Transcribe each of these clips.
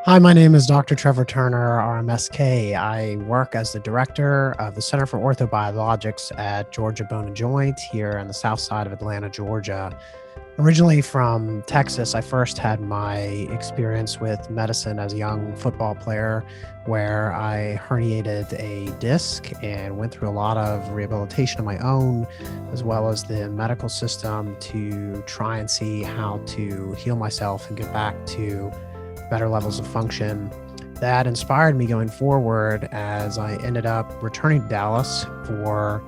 Hi, my name is Dr. Trevor Turner, RMSK. I work as the director of the Center for Orthobiologics at Georgia Bone and Joint here on the south side of Atlanta, Georgia. Originally from Texas, I first had my experience with medicine as a young football player, where I herniated a disc and went through a lot of rehabilitation of my own, as well as the medical system to try and see how to heal myself and get back to better levels of function. That inspired me going forward as I ended up returning to Dallas for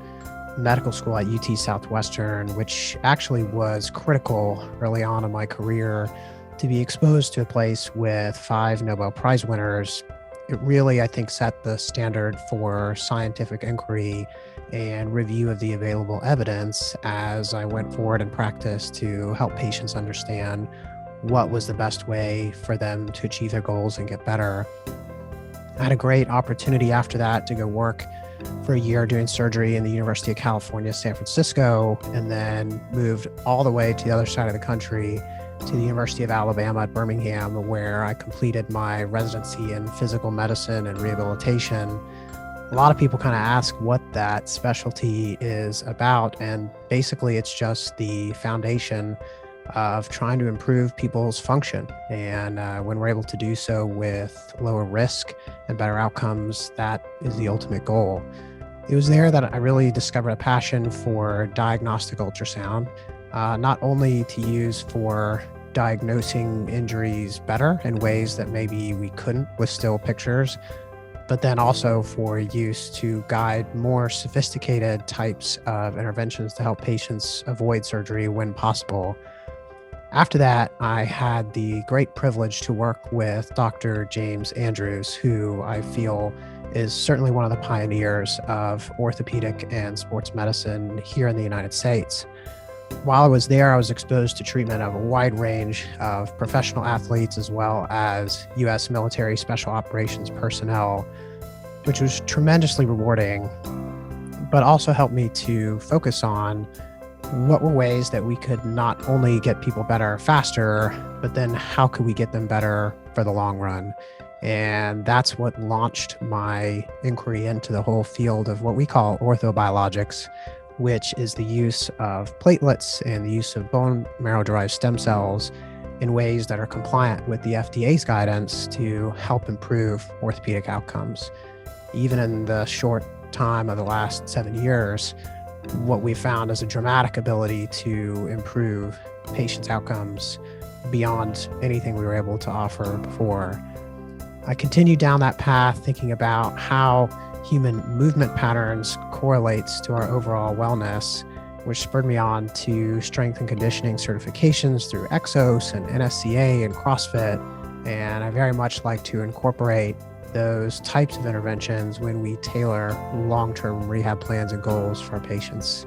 medical school at UT Southwestern, which actually was critical early on in my career to be exposed to a place with 5 Nobel Prize winners. It really, I think, set the standard for scientific inquiry and review of the available evidence as I went forward in practice to help patients understand what was the best way for them to achieve their goals and get better. I had a great opportunity after that to go work for a year doing surgery in the University of California, San Francisco, and then moved all the way to the other side of the country to the University of Alabama at Birmingham, where I completed my residency in physical medicine and rehabilitation. A lot of people kind of ask what that specialty is about, and basically it's just the foundation of trying to improve people's function. And when we're able to do so with lower risk and better outcomes, that is the ultimate goal. It was there that I really discovered a passion for diagnostic ultrasound, not only to use for diagnosing injuries better in ways that maybe we couldn't with still pictures, but then also for use to guide more sophisticated types of interventions to help patients avoid surgery when possible. After that, I had the great privilege to work with Dr. James Andrews, who I feel is certainly one of the pioneers of orthopedic and sports medicine here in the United States. While I was there, I was exposed to treatment of a wide range of professional athletes as well as U.S. military special operations personnel, which was tremendously rewarding, but also helped me to focus on what were ways that we could not only get people better faster, but then how could we get them better for the long run? And that's what launched my inquiry into the whole field of what we call orthobiologics, which is the use of platelets and the use of bone marrow-derived stem cells in ways that are compliant with the FDA's guidance to help improve orthopedic outcomes. Even in the short time of the last 7 years, what we found is a dramatic ability to improve patients' outcomes beyond anything we were able to offer before. I continued down that path thinking about how human movement patterns correlates to our overall wellness, which spurred me on to strength and conditioning certifications through Exos and NSCA and CrossFit. And I very much like to incorporate those types of interventions when we tailor long-term rehab plans and goals for our patients.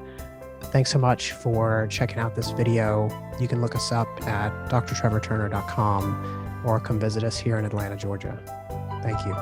Thanks so much for checking out this video. You can look us up at drtrevorturner.com or come visit us here in Atlanta, Georgia. Thank you.